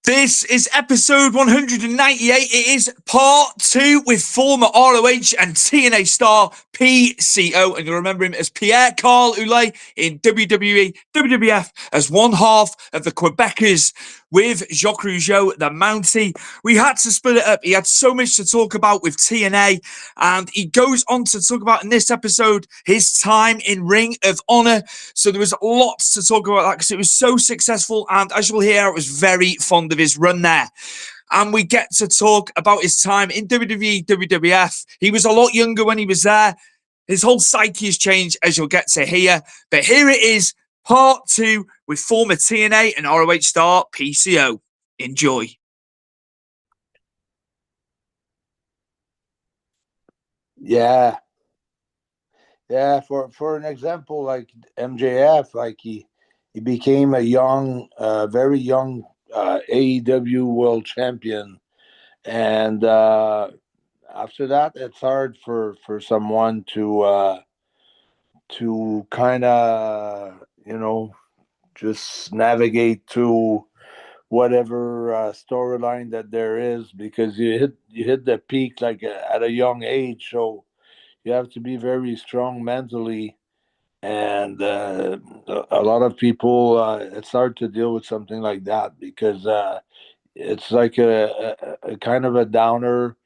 This is episode 198. It is part 2 with former ROH and TNA star PCO. And you'll remember him as Pierre Carl Ouellet in WWE WWF as one half of the Quebecers with Jacques Rougeau, the Mountie. We had to split it up. He had so much to talk about with TNA. And he goes on to talk about in this episode his time in Ring of Honor. So there was lots to talk about that because it was so successful. And as you'll hear, I was very fond of his run there. And we get to talk about his time in WWE WWF. He was a lot younger when he was there. His whole psyche has changed, as you'll get to hear. But here it is, part 2 with former TNA and ROH star PCO. Enjoy. Yeah. For an example, like MJF, like he became a very young AEW world champion, and after that, it's hard for someone to kind of just navigate to whatever storyline that there is, because you hit the peak like at a young age, so you have to be very strong mentally. And a lot of people, it's hard to deal with something like that, because it's like a kind of a downer.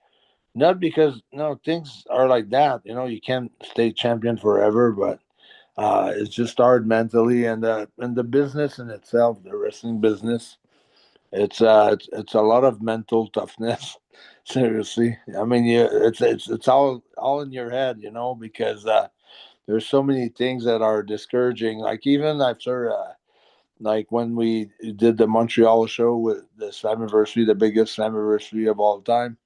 Not because things are like that. You can't stay champion forever, but it's just hard mentally, and the business in itself, the wrestling business, it's a lot of mental toughness. Seriously, I mean, it's all in your head, because there's so many things that are discouraging. Like even after, like when we did the Montreal show with the Slammiversary, the biggest Slammiversary of all time,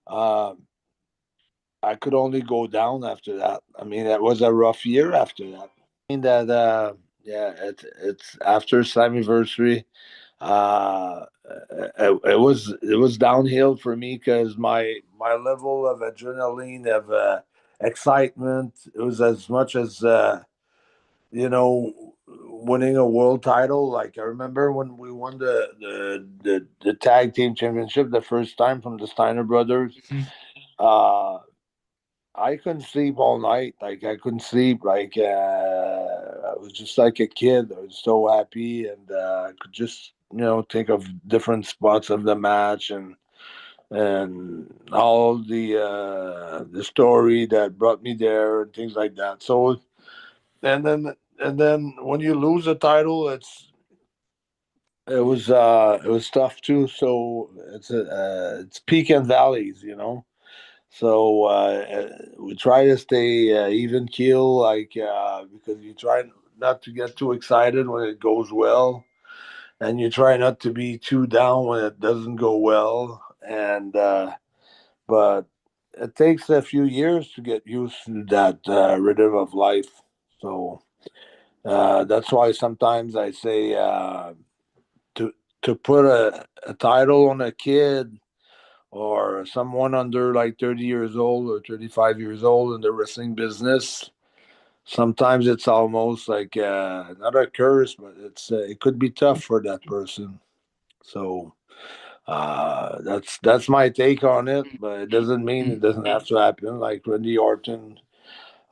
uh, I could only go down after that. I mean, it was a rough year after that. I mean that, yeah, it's after Slammiversary. It was downhill for me, because my level of adrenaline, of excitement, it was as much as winning a world title. Like I remember when we won the tag team championship the first time from the Steiner brothers. Mm-hmm. I couldn't sleep all night. Like I couldn't sleep. Like I was just like a kid. I was so happy, and I could just think of different spots of the match, and all the story that brought me there and things like that. So and then when you lose a title, it was tough too. So it's peak and valleys. So we try to stay even keel, like because you try not to get too excited when it goes well, and you try not to be too down when it doesn't go well. And but it takes a few years to get used to that rhythm of life. So that's why sometimes I say to put a title on a kid or someone under like 30 years old or 35 years old in the wrestling business, sometimes it's almost like not a curse, but it could be tough for that person. So that's my take on it, but it doesn't mean it doesn't have to happen. Like Randy Orton,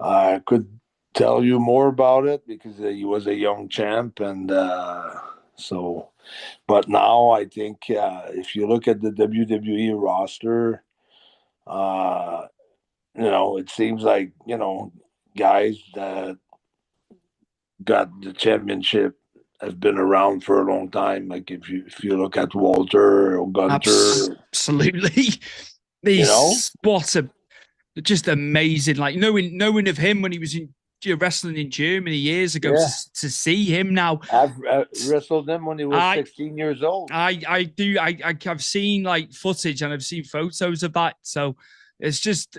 I could tell you more about it, because he was a young champ, and so. But now I think if you look at the WWE roster, uh, it seems like guys that got the championship have been around for a long time. Like if you look at Walter or Gunter, absolutely, these what a just amazing. Like knowing of him when he was in wrestling in Germany years ago, yeah. to see him now. I've wrestled him when he was 16 years old. I've seen like footage, and I've seen photos of that. So it's just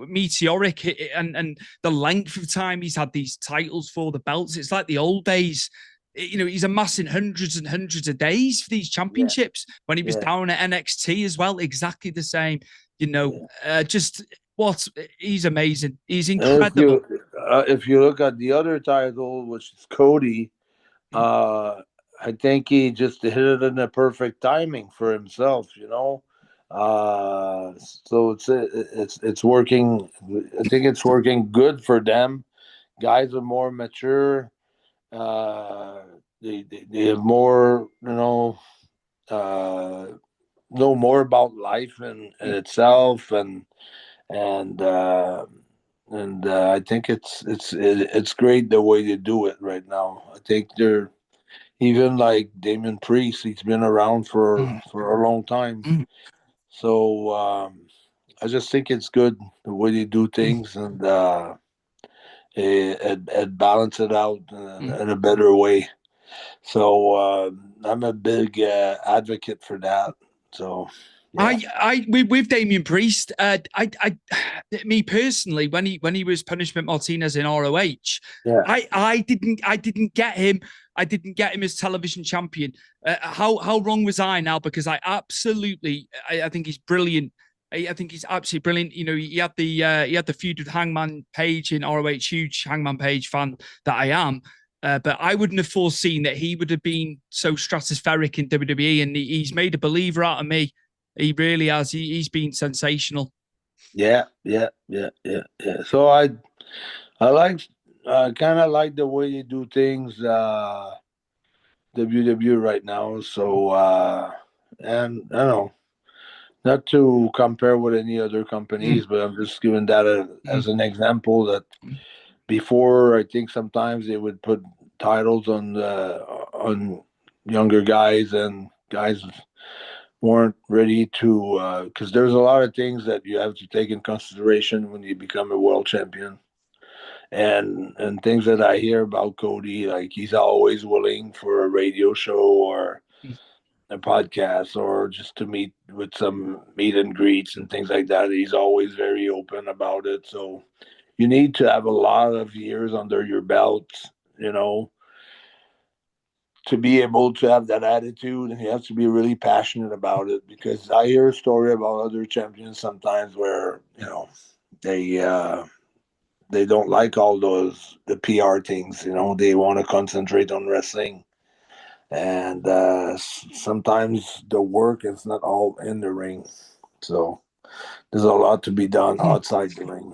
meteoric, and the length of time he's had these titles for the belts. It's like the old days. He's amassing hundreds and hundreds of days for these championships. Yeah. When he was down at NXT as well, exactly the same. Just what he's amazing. He's incredible. If you look at the other title, which is Cody, I think he just hit it in the perfect timing for himself, you know. So it's working. I think it's working good for them. Guys are more mature. Uh, they have more, uh, know more about life and itself, and uh, I think it's great the way they do it right now. I think they're even like Damien Priest. He's been around for a long time, so I just think it's good the way they do things, and it balance it out in a better way. So I'm a big advocate for that. So yeah, With Damien Priest, me personally, when he was Punishment Martinez in ROH, yeah. I didn't get him. I didn't get him as television champion. How wrong was I now? Because I think he's brilliant. I think he's absolutely brilliant. You know, he had the feud with Hangman Page in ROH, huge Hangman Page fan that I am. But I wouldn't have foreseen that he would have been so stratospheric in WWE, and he's made a believer out of me. He really has. He's been sensational. Yeah. So I like kind of like the way you do things, WWE right now. So and I don't know, not to compare with any other companies, but I'm just giving that as an example that before I think sometimes they would put titles on younger guys, and guys weren't ready to, because there's a lot of things that you have to take in consideration when you become a world champion, and things that I hear about Cody, like he's always willing for a radio show or a podcast or just to meet with some meet and greets and things like that. He's always very open about it. So you need to have a lot of years under your belt, you know, to be able to have that attitude, and you have to be really passionate about it, because I hear a story about other champions sometimes where, they don't like all the PR things, they want to concentrate on wrestling, and sometimes the work is not all in the ring. So there's a lot to be done outside the ring.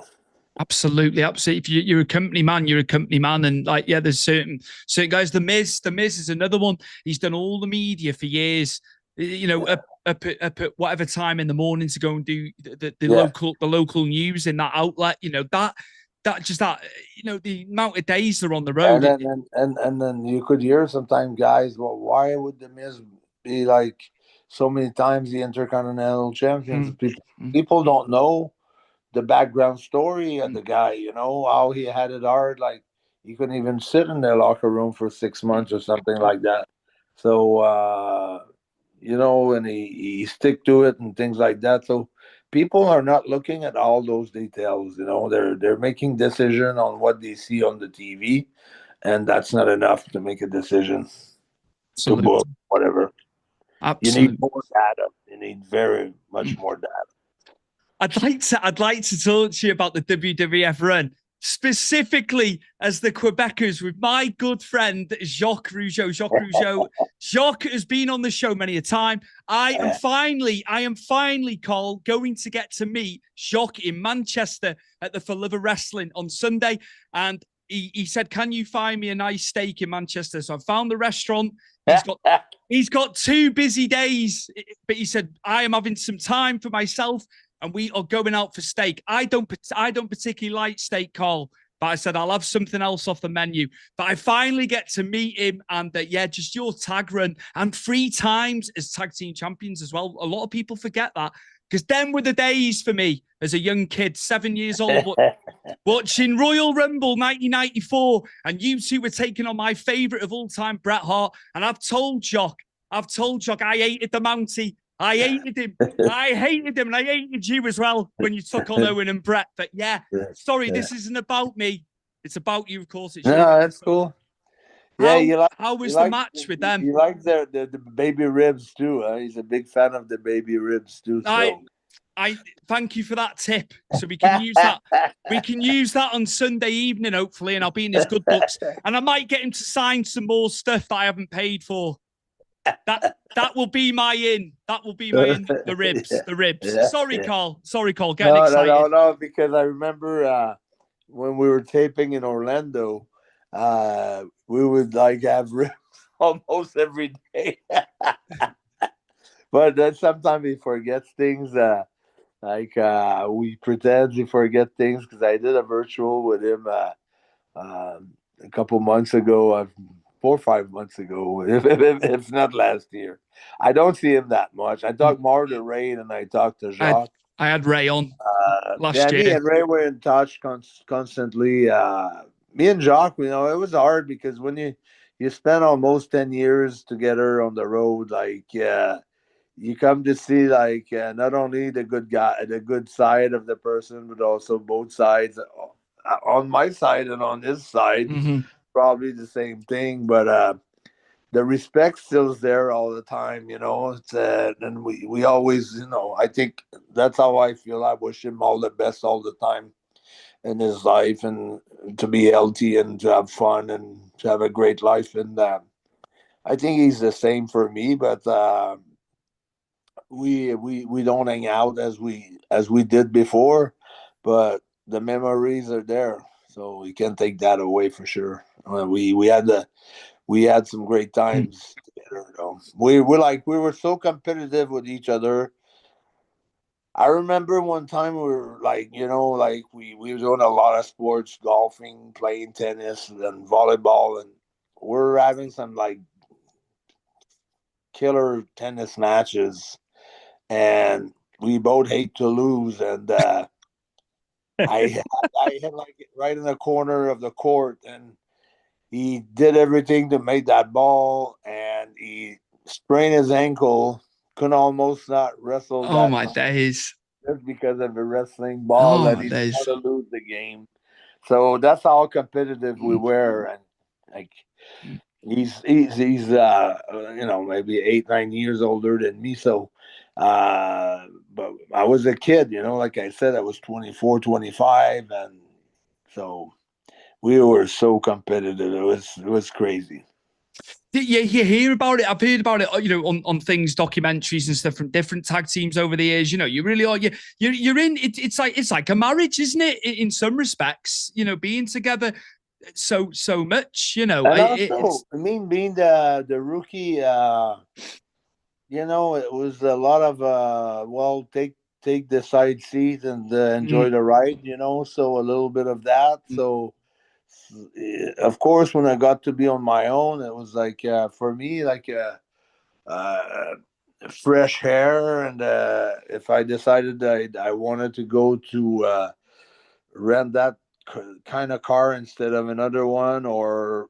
Absolutely. If you're a company man, you're a company man, and there's certain guys. The Miz is another one. He's done all the media for years. Up at whatever time in the morning to go and do the local news in that outlet. The amount of days they're on the road. And then you could hear sometimes guys, well, why would the Miz be like so many times the Intercontinental Champions? People don't know the background story of the guy, how he had it hard. Like he couldn't even sit in their locker room for 6 months or something like that. So, and he stick to it and things like that. So people are not looking at all those details. They're making decision on what they see on the TV, and that's not enough to make a decision. To book whatever. Absolutely. You need more data. You need very much more data. I'd like to talk to you about the WWF run, specifically as the Quebecers with my good friend Jacques Rougeau. Jacques has been on the show many a time. I am finally, Carl, going to get to meet Jacques in Manchester at the For Liver Wrestling on Sunday. And he said, can you find me a nice steak in Manchester? So I found the restaurant. He's got 2 busy days, but he said, I am having some time for myself, and we are going out for steak. I don't particularly like steak, Carl, but I said I'll have something else off the menu. But I finally get to meet him, and just your tag run and 3 times as tag team champions as well. A lot of people forget that, because them were the days for me as a young kid, 7 years old, watching Royal Rumble 1994, and you two were taking on my favorite of all time, Bret Hart. And I've told Jacques I hated the Mountie. I hated him. And I hated you as well when you took on Owen and Bret. But this isn't about me. It's about you, of course. That's cool. How was the match with them? You like the baby ribs too. He's a big fan of the baby ribs too. So. I thank you for that tip. So we can use that. We can use that on Sunday evening, hopefully, and I'll be in his good books. And I might get him to sign some more stuff that I haven't paid for. That will be my in. That will be my in. The ribs. The ribs. Yeah, Sorry, yeah. Carl. Sorry, Carl. Getting excited. No, because I remember when we were taping in Orlando, we would like have ribs almost every day. But then sometimes he forgets things. We pretend he forget things because I did a virtual with him a couple months ago, 4 or 5 months ago, if not last year. I don't see him that much. I talk more to Ray than I talk to Jacques. I had Ray on last Yeah, year. me and Ray were in touch constantly. Me and Jacques, it was hard because when you spend almost 10 years together on the road, you come to see not only the good side of the person, but also both sides. On my side and on his side, probably the same thing, but the respect still's there all the time. It's and we always, I think that's how I feel. I wish him all the best all the time in his life, and to be healthy and to have fun and to have a great life. And I think he's the same for me, but we don't hang out as we did before, but the memories are there, so we can't take that away for sure. We had some great times together. We were so competitive with each other. I remember one time we were we were doing a lot of sports, golfing, playing tennis, and volleyball, and we're having some killer tennis matches, and we both hate to lose. And I hit right in the corner of the court, and he did everything to make that ball, and he sprained his ankle. Couldn't almost not wrestle Oh that my much days. just because of the wrestling ball Oh that my he didn't days. want to lose the game. So that's how competitive we were, and like he's maybe 8 9 years older than me. So, but I was a kid, like I said, I was 24, 25, and so we were so competitive. It was crazy. You hear about it. I've heard about it, on things, documentaries and stuff from different tag teams over the years. You really are. You're in. It's like a marriage, isn't it? In some respects, being together so much. And also, I mean, being the rookie, it was a lot of take the side seat and enjoy the ride. So a little bit of that. So of course, when I got to be on my own, it was for me uh, fresh hair, and if I decided that I wanted to go to rent that kind of car instead of another one, or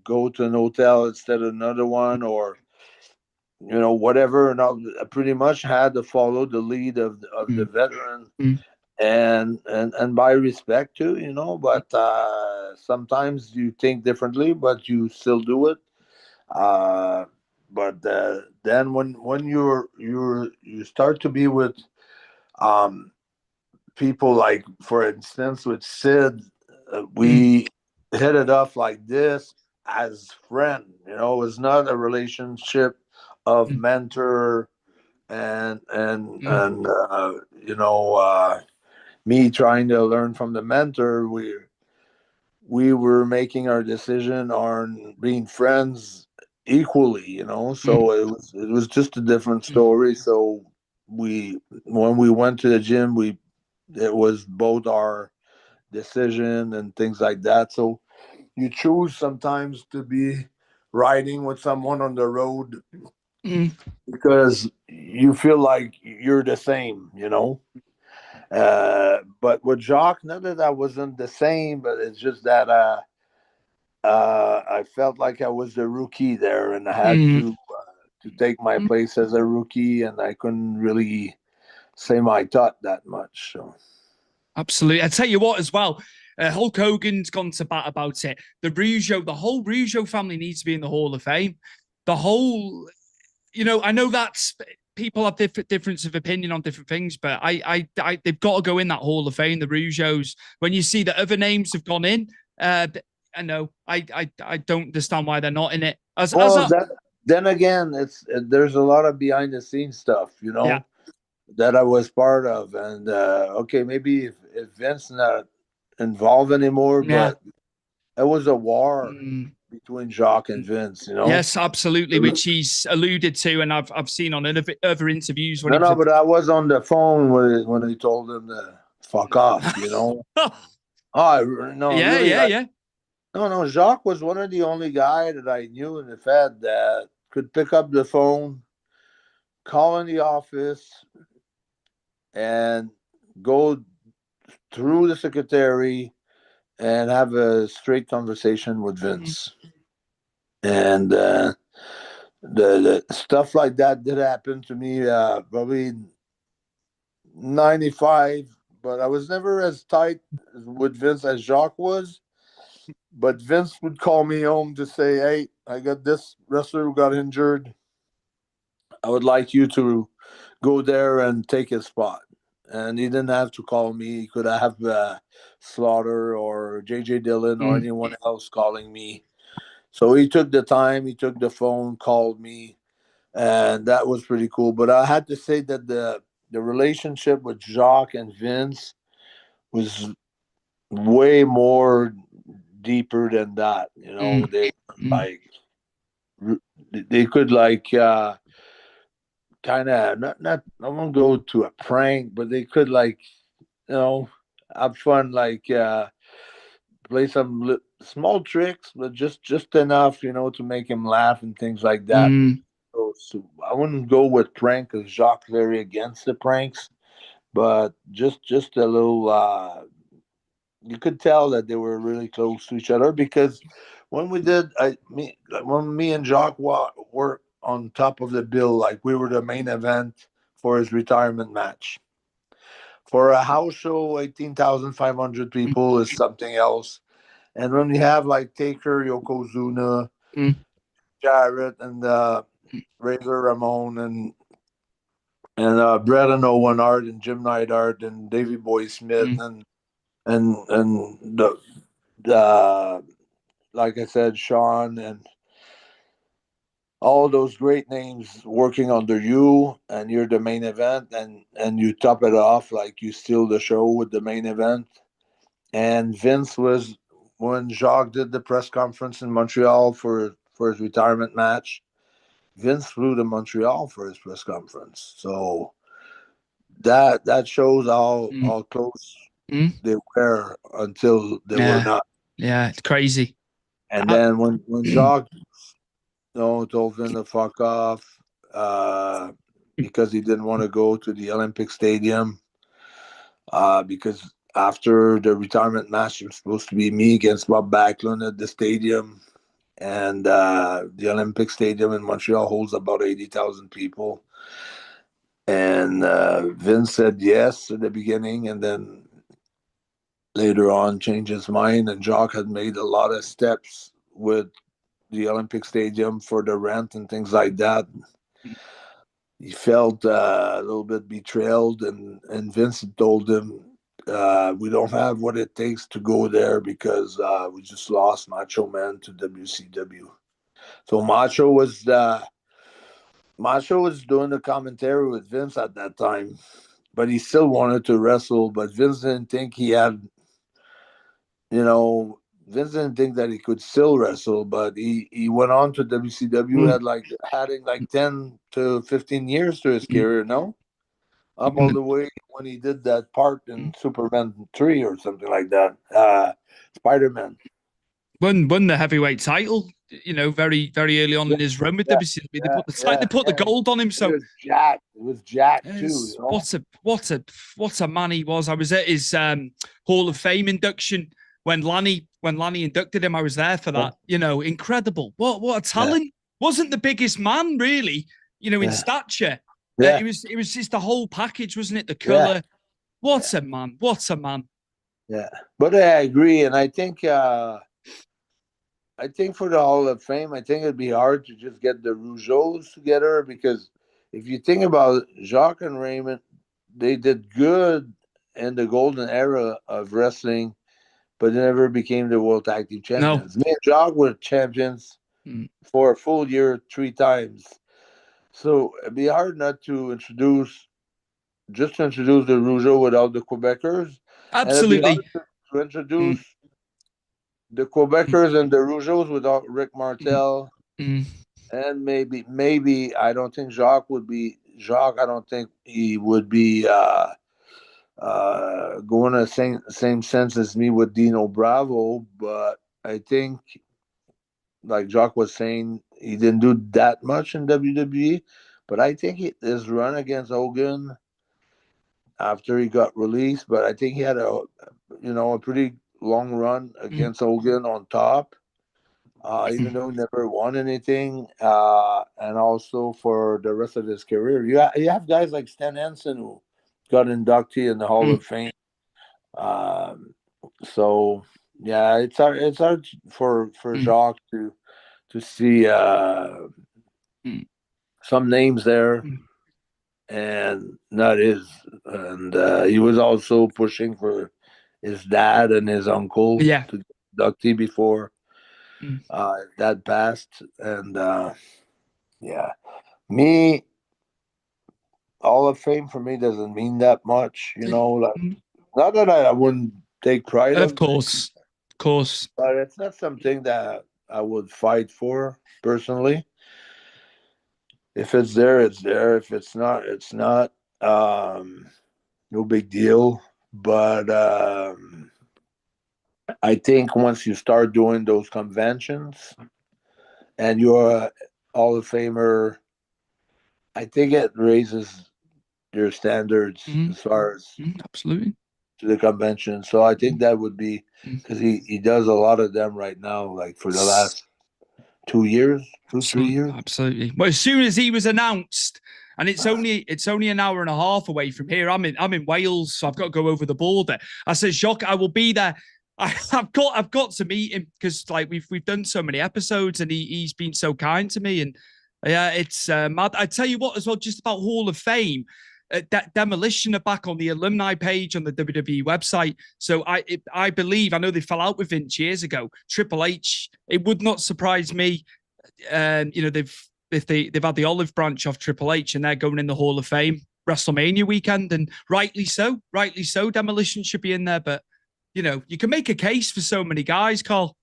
go to an hotel instead of another one, or whatever, and I pretty much had to follow the lead of the veteran, and by respect too, but sometimes you think differently, but you still do it. But then when you start to be with um people, like for instance with Sid, we hit it off like this as friend. It was not a relationship of mentor and me trying to learn from the mentor. We were making our decision on being friends equally, so it was just a different story. So when we went to the gym, it was both our decision and things like that. So you choose sometimes to be riding with someone on the road because you feel like you're the same, but with Jacques, not that I wasn't the same, but it's just that I felt like I was the rookie there, and I had to take my place as a rookie, and I couldn't really say my thought that much. So. Absolutely. I tell you what, as well, Hulk Hogan's gone to bat about it. The whole Rougeau family needs to be in the Hall of Fame. The whole, I know that's people have difference of opinion on different things, but they've got to go in that Hall of Fame, the Rougeaus. When you see that other names have gone in, I know I don't understand why they're not in it. Then again, there's a lot of behind the scenes stuff, Yeah. that I was part of, and okay, maybe if Vince not involved anymore, but it was a war between Jacques and Vince, Yes, absolutely, which he's alluded to, and I've seen on other interviews when No, but I was on the phone when he told him to fuck off, No, really, yeah. No, Jacques was one of the only guy that I knew in the Fed that could pick up the phone, call in the office, and go through the secretary and have a straight conversation with Vince. And the stuff like that did happen to me probably 95, but I was never as tight with Vince as Jacques was. But Vince would call me home to say, hey, I got this wrestler who got injured. I would like you to go there and take his spot. And he didn't have to call me. He could have Slaughter or J.J. Dillon or anyone else calling me. So he took the time, he took the phone, called me, and that was pretty cool. But I had to say that the relationship with Jacques and Vince was way more deeper than that. They could kind of not I won't go to a prank, but they could have fun, play some small tricks, but just enough, to make him laugh and things like that. So I wouldn't go with prank because Jacques very against the pranks, but just a little. You could tell that they were really close to each other because when when me and Jacques were on top of the bill, like we were the main event for his retirement match. For a house show, 18,500 people is something else. And when we have Taker, Yokozuna, Jarrett, and Razor Ramon, and Brett and Owen Hart, and Jim Neidhart, and Davey Boy Smith, and the like I said, Sean, and all those great names working under you, and you're the main event, and you top it off, you steal the show with the main event. And Vince was, when Jacques did the press conference in Montreal for his retirement match, Vince flew to Montreal for his press conference. So that shows how close they were until they were not. Yeah, it's crazy. And then when Jacques told Vince to fuck off because he didn't want to go to the Olympic Stadium because after the retirement match, it was supposed to be me against Bob Backlund at the stadium. And the Olympic Stadium in Montreal holds about 80,000 people. And Vince said yes at the beginning, and then later on changed his mind. And Jacques had made a lot of steps with the Olympic Stadium for the rent and things like that. He felt a little bit betrayed, and Vince told him, we don't have what it takes to go there because we just lost Macho Man to WCW. So Macho was doing the commentary with Vince at that time, but he still wanted to wrestle. But Vince didn't think he had, Vince didn't think that he could still wrestle. But he went on to WCW, having 10 to 15 years to his career, up all the way when he did that part in Superman 3 or something like that. Spider-Man. Won the heavyweight title, very, very early on in his run with WCW. They put the gold on him. So it was Jack too. What a man he was. I was at his Hall of Fame induction when Lanny inducted him. I was there for that. Incredible. What a talent. Wasn't the biggest man really, in stature. It was just the whole package, wasn't it? The color. What a man. What a man. Yeah, but I agree, and I think for the Hall of Fame, I think it'd be hard to just get the Rougeaus together because if you think about it, Jacques and Raymond, they did good in the golden era of wrestling, but they never became the world tag team No. champions. Me and Jacques were champions for a full year 3 times. So it'd be hard not to introduce the Rougeau without the Quebecers. And it'd be hard Absolutely. to introduce the Quebecers and the Rougeaus without Rick Martel. Mm. And maybe I don't think Jacques. I don't think he would be going the same sense as me with Dino Bravo. But I think, like Jacques was saying, he didn't do that much in WWE. But I think his run against Hogan after he got released, but I think he had a pretty long run against Hogan on top. Even though he never won anything, and also for the rest of his career, you have guys like Stan Henson who got inductee in the Hall of Fame. So yeah, it's hard for Jacques to see some names there and not his. And he was also pushing for his dad and his uncle to get inductee before that passed. And yeah, me, Hall of Fame for me doesn't mean that much, like, not that I wouldn't take pride Of of, course. Of course. but it's not something that I would fight for personally. If it's there, it's there. If it's not, it's not. No big deal. But I think once you start doing those conventions and you're a Hall of Famer, I think it raises your standards as far as Absolutely. to the convention. So I think that would be because he does a lot of them right now, like for the last 2 years, 3 years. Absolutely. Well, as soon as he was announced, and it's only an hour and a half away from here. I'm in Wales, so I've got to go over the border. I said, Jacques, I will be there. I've got to meet him because like we've done so many episodes, and he's been so kind to me. And yeah, it's mad. I tell you what, as well, just about Hall of Fame. That Demolition are back on the alumni page on the WWE website. So I believe, I know they fell out with Vince years ago. Triple H, it would not surprise me. They've had the olive branch of Triple H, and they're going in the Hall of Fame WrestleMania weekend, and rightly so. Demolition should be in there, but you can make a case for so many guys, Carl.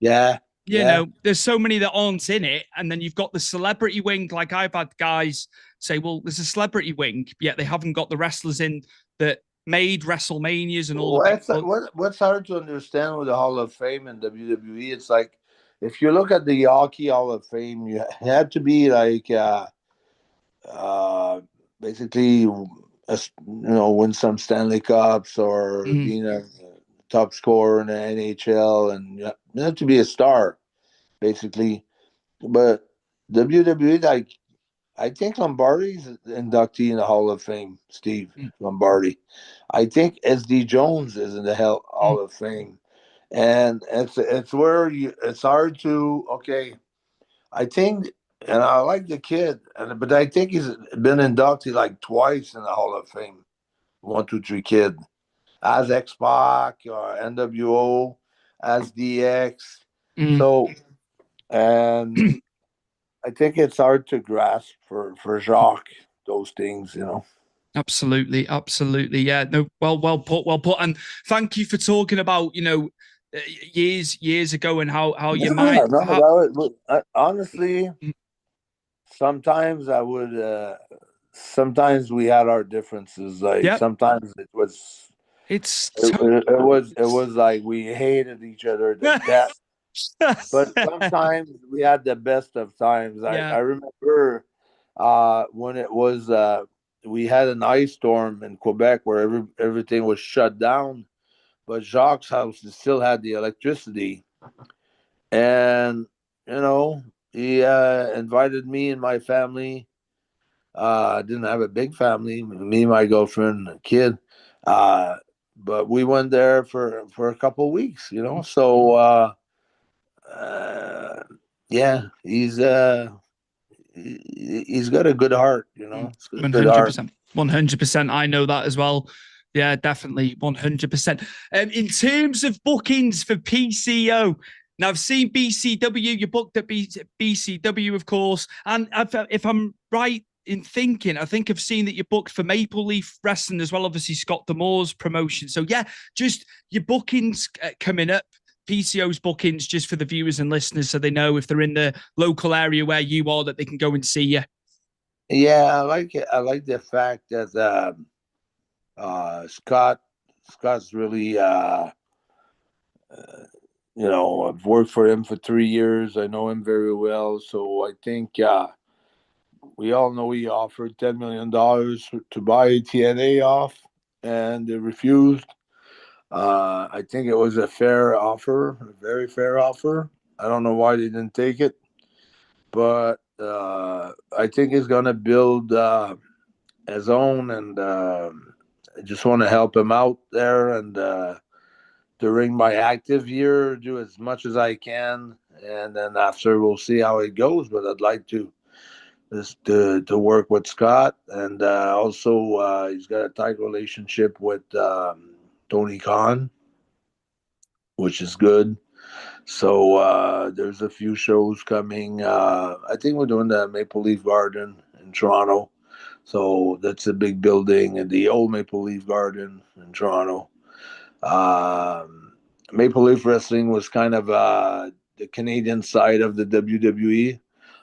Yeah. There's so many that aren't in it, and then you've got the celebrity wing. Like I've had guys say, well, there's a celebrity wing, yet they haven't got the wrestlers in that made WrestleManias and all what's hard to understand with the Hall of Fame and WWE, it's like if you look at the Hockey Hall of Fame, you had to be like basically win some Stanley Cups or being a top scorer in the NHL, and you have to be a star basically. But WWE, like, I think Lombardi's inductee in the Hall of Fame, Steve Lombardi. I think SD Jones is in the Hall of Fame. And it's where it's hard to, okay, I think, and I like the kid, but I think he's been inducted like twice in the Hall of Fame. 1, 2, 3 Kid, as X-Pac or NWO, as DX. So, and I think it's hard to grasp for Jacques, those things. Absolutely. Yeah. No. Well put. And thank you for talking about years ago and how your mind. Honestly, sometimes I would. Sometimes we had our differences. Like sometimes it was. It was like we hated each other to death. But sometimes we had the best of times. I remember when it was we had an ice storm in Quebec where everything was shut down, but Jacques' house still had the electricity, and he invited me and my family. I didn't have a big family, me, my girlfriend, and kid, but we went there for a couple of weeks. So. Yeah, he's got a good heart, you know. He's got a good heart. 100%. 100%. I know that as well. Yeah, definitely. 100%. In terms of bookings for PCO, now I've seen BCW, you booked at BCW, of course. And if I'm right in thinking, I think I've seen that you booked for Maple Leaf Wrestling as well, obviously Scott D'Amour's promotion. So yeah, just your bookings coming up. PCO's bookings, just for the viewers and listeners, so they know if they're in the local area where you are, that they can go and see you. Yeah, I like it. I like the fact that Scott's really you know, I've worked for him for 3 years. I know him very well, so I think we all know he offered $10 million to buy TNA off, and they refused. I think it was a fair offer, a very fair offer. I don't know why they didn't take it, but I think he's going to build his own, and I just want to help him out there. And during my active year, do as much as I can, and then after we'll see how it goes. But I'd like to work with Scott, and also he's got a tight relationship with Tony Khan, which is good. So there's a few shows coming. I think we're doing the Maple Leaf Garden in Toronto. So that's a big building, and the old Maple Leaf Garden in Toronto. Maple Leaf Wrestling was kind of the Canadian side of the WWE.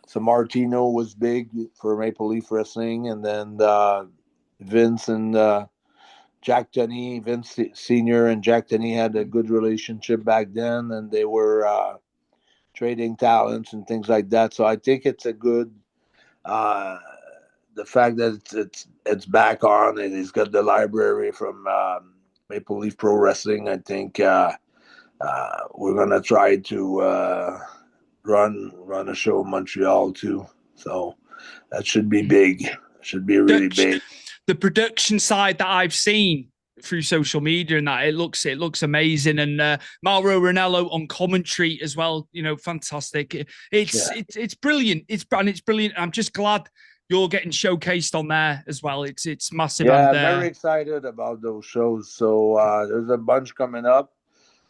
So Martino was big for Maple Leaf Wrestling, and then Vince and Jack Tunney, Vince Sr. and Jack Tunney had a good relationship back then, and they were trading talents and things like that. So I think it's a good, the fact that it's back on, and he's got the library from Maple Leaf Pro Wrestling. I think we're gonna try to run a show in Montreal too. So that should be big. Should be really big. The production side that I've seen through social media and that, it looks amazing. And Mauro Ranello on commentary as well, you know, fantastic. It's brilliant. It's brilliant. I'm just glad you're getting showcased on there as well. It's massive. Yeah, and, I'm very excited about those shows. So there's a bunch coming up.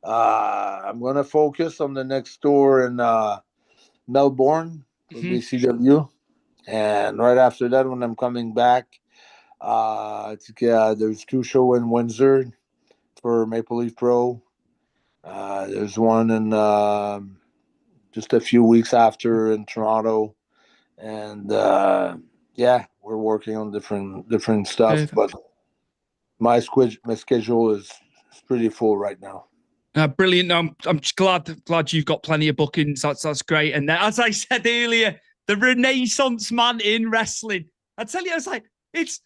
I'm gonna focus on the next tour in Melbourne for BCW, and right after that, when I'm coming back, I think there's 2 shows in Windsor for Maple Leaf Pro. There's one in just a few weeks after in Toronto, and yeah, we're working on different stuff. But my schedule is pretty full right now. Brilliant. I'm just glad you've got plenty of bookings. That's great. And as I said earlier, the Renaissance man in wrestling. I tell you, I was like, it's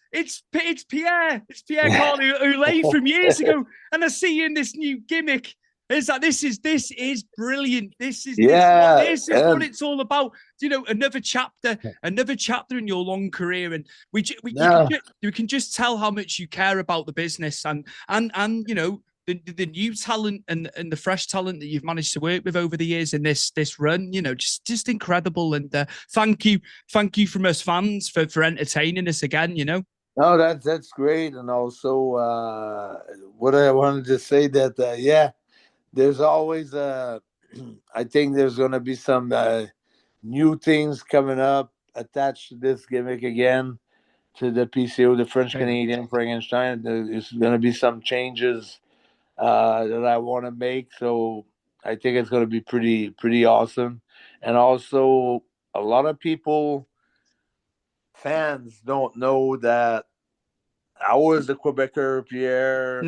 Pierre Carl Ouellet from years ago, and I see you in this new gimmick. It's like this is brilliant. This is what it's all about. You know, another chapter in your long career, and we can just tell how much you care about the business and you know, the new talent and the fresh talent that you've managed to work with over the years in this run, you know, just incredible. And thank you from us fans for entertaining us again, you know. No, that's great. And also what I wanted to say that there's always I think there's going to be some new things coming up attached to this gimmick again, to the PCO, the French Canadian Frankenstein. There's going to be some changes that I want to make. So I think it's going to be pretty awesome. And also, a lot of fans don't know that I was the Quebecer Pierre.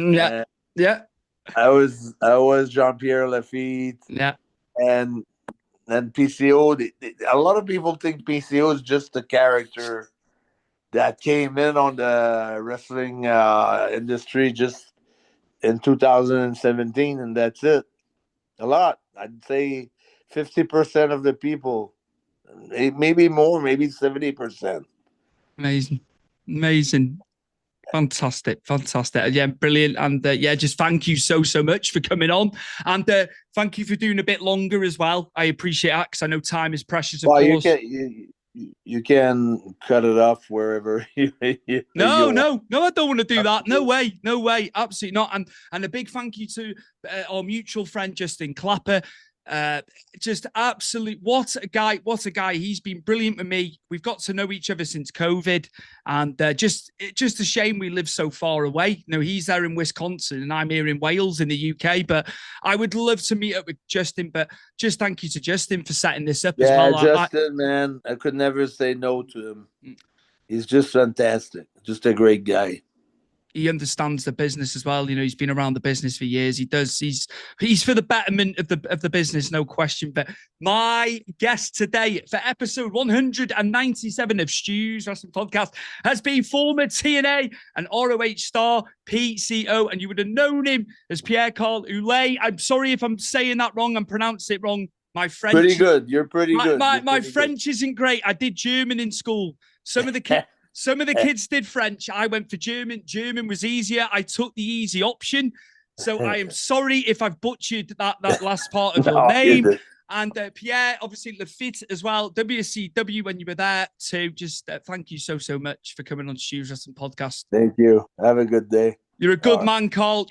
Yeah. I was Jean-Pierre Lafitte. Yeah. And PCO, a lot of people think PCO is just a character that came in on the wrestling industry just in 2017, and that's it. A lot. I'd say 50% of the people, maybe more, maybe 70%. Amazing. Fantastic. Yeah, brilliant. And just thank you so much for coming on. And thank you for doing a bit longer as well. I appreciate that, because I know time is precious, of course. you can cut it off wherever you No, want. I don't want to do that. No way, absolutely not. And a big thank you to our mutual friend Justin Clapper. Just absolute what a guy. He's been brilliant with me. We've got to know each other since COVID, and just a shame we live so far away. He's there in Wisconsin and I'm here in Wales in the UK, but I would love to meet up with Justin. But just thank you to Justin for setting this up as well. Justin, man, I could never say no to him. He's just fantastic, just a great guy. He understands the business as well. He's been around the business for years. He's for the betterment of the business, no question. But my guest today for episode 197 of Stu's Wrestling Podcast has been former TNA and ROH star PCO, and you would have known him as Pierre Carl Ouellet. I'm sorry if I'm saying that wrong and pronouncing it wrong. My French, pretty good. You're pretty good. My French isn't great. I did German in school. Some of the kids did French. I went for German. German was easier. I took the easy option. So I am sorry if I've butchered that last part of your name. And Pierre, obviously Lafitte as well. WCW when you were there too. Just thank you so much for coming on Stu's Wrestling Podcast. Thank you. Have a good day. You're a good man, Carl.